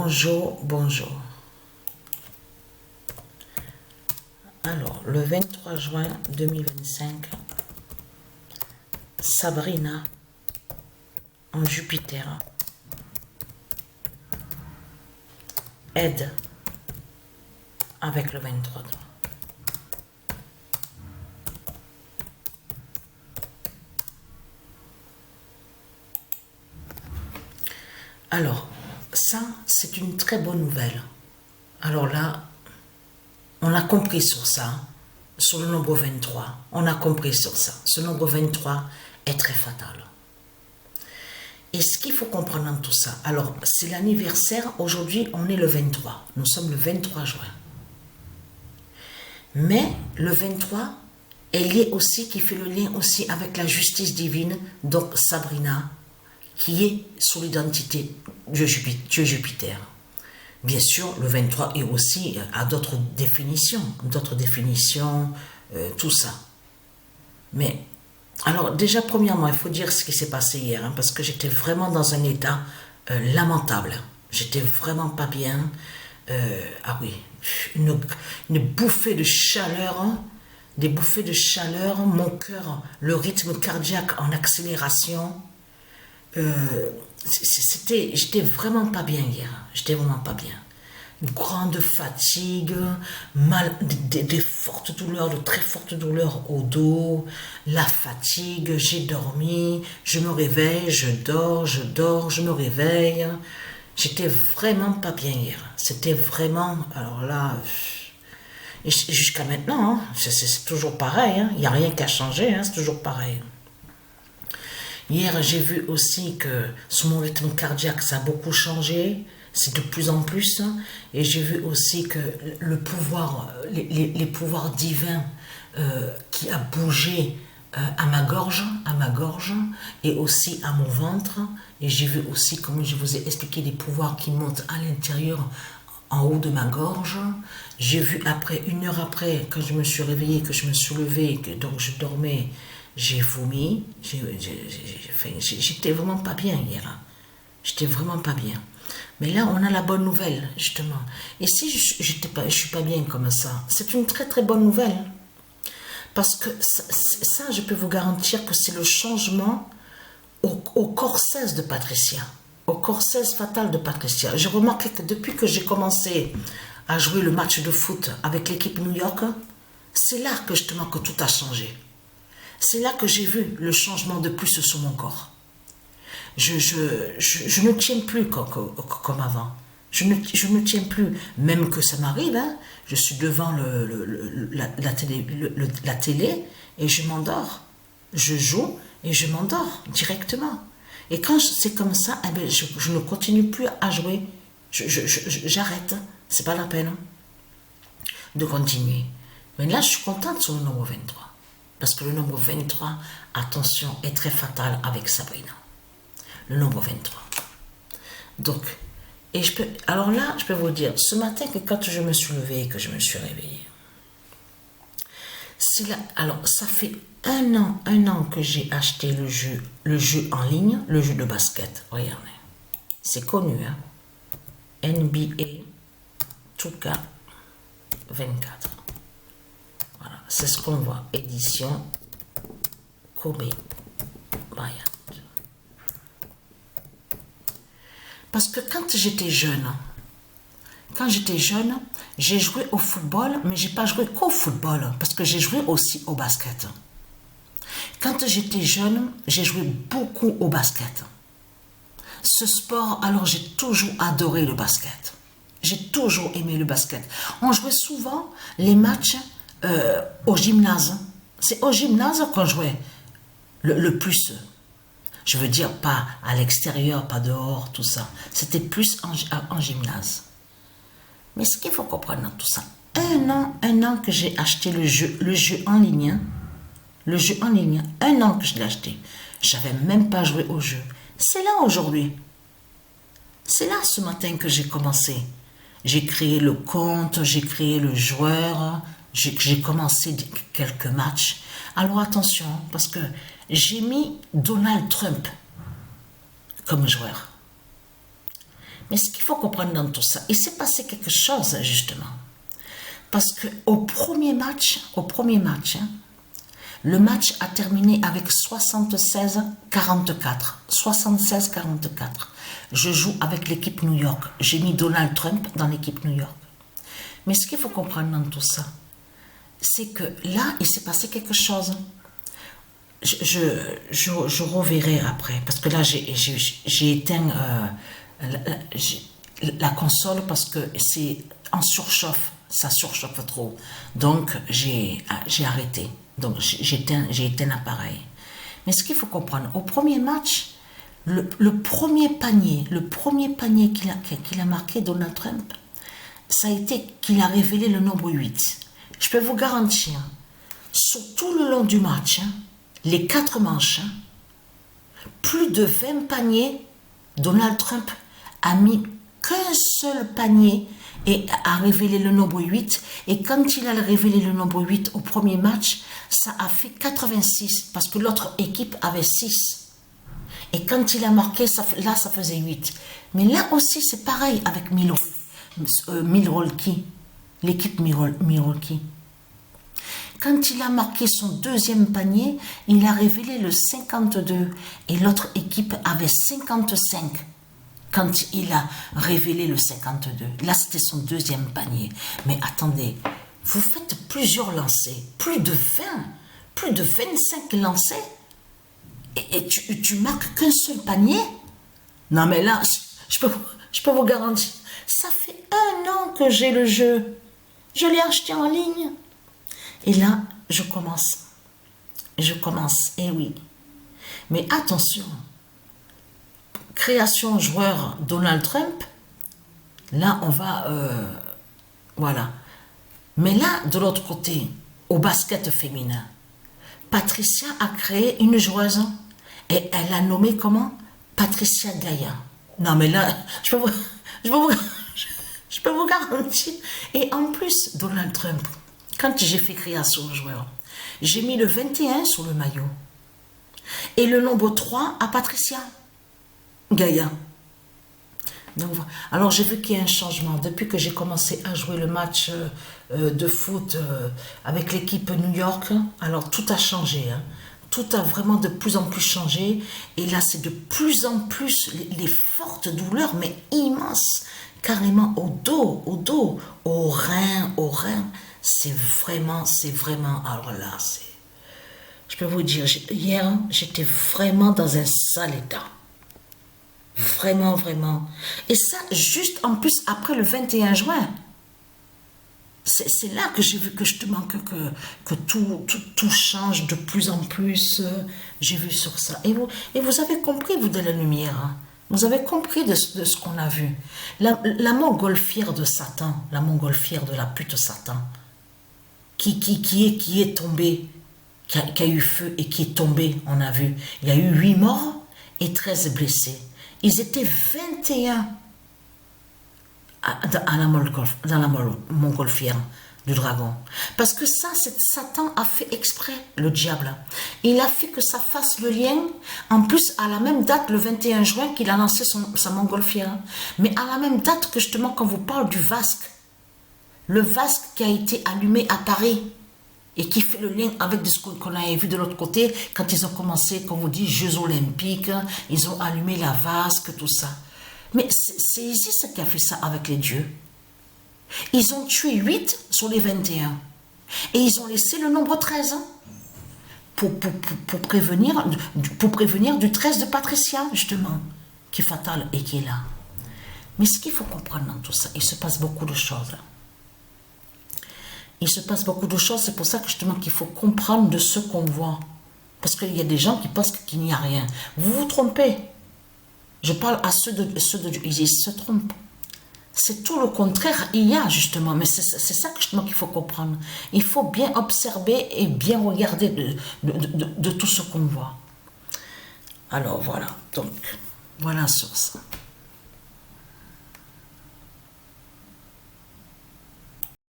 Bonjour, bonjour. Alors, le 23 juin 2025, Sabrina en Jupiter aide avec le 23. Alors, ça, c'est une très bonne nouvelle. Alors là, on a compris sur ça, sur le nombre 23. On a compris sur ça. Ce nombre 23 est très fatal. Et ce qu'il faut comprendre dans tout ça, alors, c'est l'anniversaire. Aujourd'hui, on est le 23. Nous sommes le 23 juin. Mais le 23 est lié aussi, qui fait le lien aussi avec la justice divine, donc Sabrina, qui est sous l'identité de Jupiter. Bien sûr, le 23 est aussi à d'autres définitions, tout ça. Mais, alors déjà, premièrement, il faut dire ce qui s'est passé hier, hein, parce que j'étais vraiment dans un état lamentable. J'étais vraiment pas bien. Ah oui, une bouffée de chaleur, hein, des bouffées de chaleur, mon cœur, le rythme cardiaque en accélération. J'étais vraiment pas bien hier, j'étais vraiment pas bien. Une grande fatigue, des fortes douleurs, de très fortes douleurs au dos, la fatigue, j'ai dormi, je me réveille, je dors, je me réveille. J'étais vraiment pas bien hier, c'était vraiment, alors là, jusqu'à maintenant, hein, c'est toujours pareil, hein, il n'y a rien qu'à changer, hein, c'est toujours pareil. Hier, j'ai vu aussi que sur mon rythme cardiaque, ça a beaucoup changé. C'est de plus en plus. Et j'ai vu aussi que le pouvoir, les pouvoirs divins qui a bougé à ma gorge, et aussi à mon ventre. Et j'ai vu aussi, comme je vous ai expliqué, des pouvoirs qui montent à l'intérieur, en haut de ma gorge. J'ai vu après, 1 heure après, quand je me suis réveillée, que je me suis levée, que donc je dormais, j'ai vomi, j'étais vraiment pas bien hier. Hein. J'étais vraiment pas bien. Mais là, on a la bonne nouvelle, justement. Et si je suis pas bien comme ça, c'est une très très bonne nouvelle. Parce que ça, je peux vous garantir que c'est le changement au corps 16 de Patricia. Au corps 16 fatal de Patricia. J'ai remarqué que depuis que j'ai commencé à jouer le match de foot avec l'équipe New York, c'est là que justement que tout a changé. C'est là que j'ai vu le changement de plus sur mon corps. Je ne tiens plus comme avant. Je ne tiens plus, même que ça m'arrive. Hein, je suis devant la télé et je m'endors. Je joue et je m'endors directement. Et quand c'est comme ça, eh bien, je ne continue plus à jouer. J'arrête. C'est pas la peine de continuer. Mais là, je suis contente sur le nombre 23. Parce que le nombre 23, attention, est très fatal avec Sabrina. Le nombre 23. Donc, alors là, je peux vous dire, ce matin, que quand je me suis levée, que je me suis réveillée, alors, ça fait un an que j'ai acheté le jeu en ligne, le jeu de basket. Regardez. C'est connu, hein. NBA 2K24. Voilà, c'est ce qu'on voit. Édition Kobe Bryant. Parce que quand j'étais jeune, j'ai joué au football, mais j'ai pas joué qu'au football, parce que j'ai joué aussi au basket. Quand j'étais jeune, j'ai joué beaucoup au basket. Ce sport, alors j'ai toujours adoré le basket. J'ai toujours aimé le basket. On jouait souvent les matchs au gymnase. C'est au gymnase qu'on jouait le plus. Je veux dire, pas à l'extérieur, pas dehors, tout ça. C'était plus en gymnase. Mais ce qu'il faut comprendre dans tout ça, un an que j'ai acheté le jeu en ligne. Hein, le jeu en ligne, 1 an que je l'ai acheté. Je n'avais même pas joué au jeu. C'est là aujourd'hui. C'est là ce matin que j'ai commencé. J'ai créé le compte, j'ai créé le joueur, j'ai commencé quelques matchs. Alors attention, parce que j'ai mis Donald Trump comme joueur. Mais ce qu'il faut comprendre dans tout ça, il s'est passé quelque chose, justement. Parce qu'au premier match, hein, le match a terminé avec 76-44. 76-44. Je joue avec l'équipe New York. J'ai mis Donald Trump dans l'équipe New York. Mais ce qu'il faut comprendre dans tout ça, c'est que là, il s'est passé quelque chose. Je reverrai après. Parce que là, j'ai éteint la console parce que c'est en surchauffe. Ça surchauffe trop. Donc, j'ai arrêté. Donc, j'ai éteint l'appareil. Mais ce qu'il faut comprendre, au premier match, le premier panier qu'il a marqué, Donald Trump, ça a été qu'il a révélé le nombre 8. Je peux vous garantir, sur tout le long du match, hein, les 4 manches, hein, plus de 20 paniers, Donald Trump a mis qu'un seul panier et a révélé le nombre 8. Et quand il a révélé le nombre 8 au premier match, ça a fait 86 parce que l'autre équipe avait 6. Et quand il a marqué, ça faisait 8. Mais là aussi, c'est pareil avec Milwaukee, l'équipe Milwaukee. Quand il a marqué son deuxième panier, il a révélé le 52 et l'autre équipe avait 55. Quand il a révélé le 52, là c'était son deuxième panier. Mais attendez, vous faites plusieurs lancers, plus de 25 lancers, et tu marques qu'un seul panier? Non mais là, je peux vous garantir, ça fait 1 an que j'ai le jeu. Je l'ai acheté en ligne. Et là, je commence, et oui. Mais attention, création joueur Donald Trump, là on va, voilà. Mais là, de l'autre côté, au basket féminin, Patricia a créé une joueuse et elle a nommé comment? Patricia Gaia. Non mais là, je peux vous garantir. Et en plus, Donald Trump, quand j'ai fait création joueur, j'ai mis le 21 sur le maillot et le nombre 3 à Patricia Gaia. Donc, alors j'ai vu qu'il y a un changement. Depuis que j'ai commencé à jouer le match de foot avec l'équipe New York, alors tout a changé. Hein. Tout a vraiment de plus en plus changé. Et là, c'est de plus en plus les fortes douleurs, mais immenses, carrément au dos, au rein. C'est vraiment, alors là, je peux vous dire, hier, j'étais vraiment dans un sale état. Vraiment. Et ça, juste en plus, après le 21 juin. C'est là que j'ai vu que justement que tout change de plus en plus. J'ai vu sur ça. Et vous avez compris, vous, de la lumière. Hein. Vous avez compris de ce qu'on a vu. La montgolfière de Satan, la montgolfière de la pute Satan, qui est tombée, qui a eu feu et qui est tombée, on a vu. Il y a eu 8 morts et 13 blessés. Ils étaient 21 dans la montgolfière du dragon. Parce que ça, Satan a fait exprès, le diable. Il a fait que ça fasse le lien, en plus à la même date, le 21 juin, qu'il a lancé sa montgolfière. Mais à la même date que justement, quand vous parle du vasque, le vasque qui a été allumé à Paris, et qui fait le lien avec ce qu'on avait vu de l'autre côté, quand ils ont commencé, comme vous dites, Jeux Olympiques, ils ont allumé la vasque, tout ça. Mais c'est Isis qui a fait ça avec les dieux. Ils ont tué 8 sur les 21. Et ils ont laissé le nombre 13 pour prévenir du 13 de Patricia, justement, qui est fatal et qui est là. Mais ce qu'il faut comprendre dans tout ça, il se passe beaucoup de choses. Il se passe beaucoup de choses, c'est pour ça que justement qu'il faut comprendre de ce qu'on voit. Parce qu'il y a des gens qui pensent qu'il n'y a rien. Vous vous trompez. Je parle à ceux de Dieu, ils se trompent. C'est tout le contraire, il y a justement, mais c'est ça justement qu'il faut comprendre. Il faut bien observer et bien regarder de tout ce qu'on voit. Alors voilà, donc, voilà sur ça.